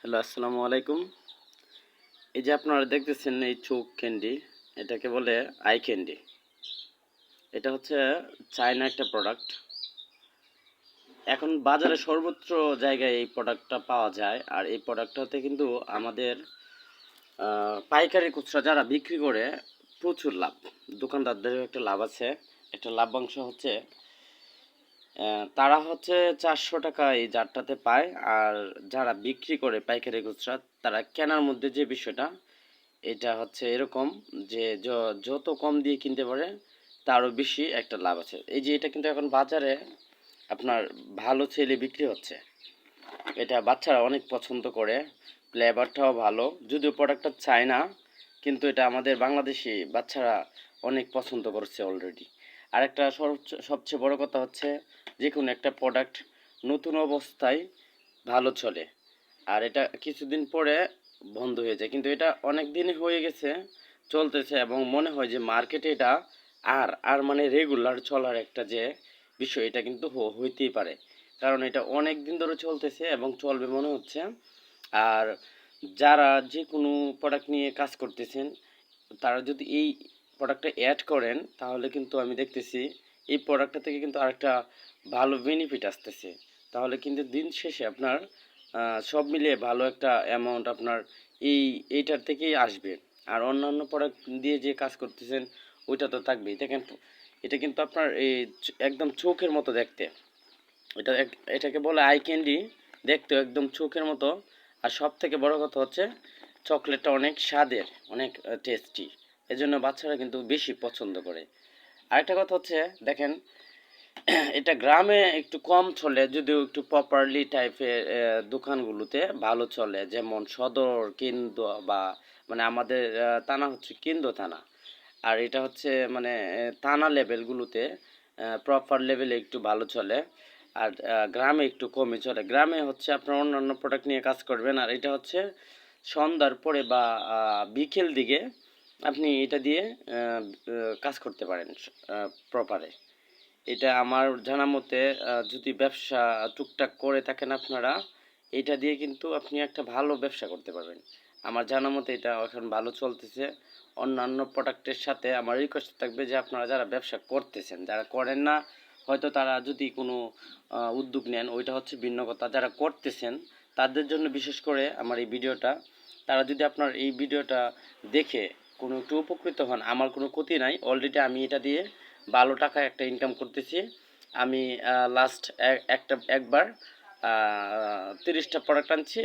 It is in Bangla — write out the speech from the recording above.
হ্যালো, আসসালামু আলাইকুম। এই যে আপনারা দেখতেছেন এই চোখ ক্যান্ডি, এটাকে বলে আই ক্যান্ডি। এটা হচ্ছে চায়না একটা প্রোডাক্ট। এখন বাজারে সর্বত্র জায়গায় এই প্রোডাক্টটা পাওয়া যায়। আর এই প্রোডাক্টটাতে কিন্তু আমাদের পাইকারি খুচরা যারা বিক্রি করে প্রচুর লাভ। দোকানদারদেরও একটা লাভ আছে। একটা লাভ্যাংশ হচ্ছে তারা হচ্ছে 400 টাকা এই জারটাতে পায়। আর যারা বিক্রি করে পাইকারি খুচরা তারা কেনার মধ্যে যে বিষয়টা এটা হচ্ছে এরকম যে যত কম দিয়ে কিনতে পারে তারও বেশি একটা লাভ আছে। এই যে এটা কিন্তু এখন বাজারে আপনার ভালো সেলে বিক্রি হচ্ছে। এটা বাচ্চারা অনেক পছন্দ করে, ফ্লেভারটাও ভালো, যদিও প্রোডাক্টটা চায় না, কিন্তু এটা আমাদের বাংলাদেশি বাচ্চারা অনেক পছন্দ করছে অলরেডি। আর একটা সবচেয়ে বড় কথা হচ্ছে যে কোনো একটা প্রোডাক্ট নতুন অবস্থায় ভালো চলে, আর এটা কিছুদিন পরে বন্ধ হয়ে যায়, কিন্তু এটা অনেক দিন হয়ে গেছে চলতেছে এবং মনে হয় যে মার্কেটে এটা আর মানে রেগুলার চলার একটা যে বিষয়, এটা কিন্তু হইতেই পারে, কারণ এটা অনেক দিন ধরে চলতেছে এবং চলবে মনে হচ্ছে। আর যারা যে কোনো প্রোডাক্ট নিয়ে কাজ করতেছেন তারা যদি এই প্রোডাক্টটা অ্যাড করেন তাহলে কিন্তু আমি দেখতেছি এই প্রোডাক্টটা থেকে কিন্তু আরেকটা ভালো বেনিফিট আসতেছে। তাহলে কিন্তু দিন শেষে আপনার সব মিলিয়ে ভালো একটা অ্যামাউন্ট আপনার এইটার থেকেই আসবে। আর অন্যান্য প্রোডাক্ট দিয়ে যে কাজ করতেছেন ওইটা তো থাকবেই। এটা কিন্তু আপনার এই একদম চোখের মতো দেখতে। এটাকে বলে আই ক্যান্ডি, দেখতে একদম চোখের মতো। আর সব থেকে বড় কথা হচ্ছে চকলেটটা অনেক স্বাদের, অনেক টেস্টি, এজন্য বাচ্চারা কিন্তু বেশি পছন্দ করে। আরেকটা কথা হচ্ছে দেখেন, এটা গ্রামে একটু কম চলে, যদিও একটু প্রপারলি টাইপের দোকানগুলোতে ভালো চলে, যেমন সদর কেন্দ্র বা মানে আমাদের থানা হচ্ছে কেন্দ্র থানা। আর এটা হচ্ছে মানে থানা লেভেলগুলোতে প্রপার লেভেলে একটু ভালো চলে। আর গ্রামে একটু কমই চলে। গ্রামে হচ্ছে আপনার অন্যান্য প্রোডাক্ট নিয়ে কাজ করবেন, আর এটা হচ্ছে সন্ধ্যার পরে বা বিকেল দিকে আপনি এটা দিয়ে কাজ করতে পারেন প্রপারে। এটা আমার জানা মতে যদি ব্যবসা টুকটাক করে থাকেন আপনারা, এটা দিয়ে কিন্তু আপনি একটা ভালো ব্যবসা করতে পারবেন। আমার জানা মতে এটা এখন ভালো চলতেছে। অন্যান্য প্রোডাক্টের সাথে আমার রিকোয়েস্ট থাকবে যে আপনারা যারা ব্যবসা করতেছেন, যারা করেন না হয়তো তারা যদি কোনো উদ্যোগ নেন ওইটা হচ্ছে ভিন্ন কথা। যারা করতেছেন তাদের জন্য বিশেষ করে আমার এই ভিডিওটা। তারা যদি আপনার এই ভিডিওটা দেখে কোনো একটু উপকৃত হন, আমার কোনো ক্ষতি নাই। অলরেডি আমি এটা দিয়ে ভালো টাকা একটা ইনকাম করতেছি। আমি লাস্ট একবার 30টা প্রোডাক্ট আনছি।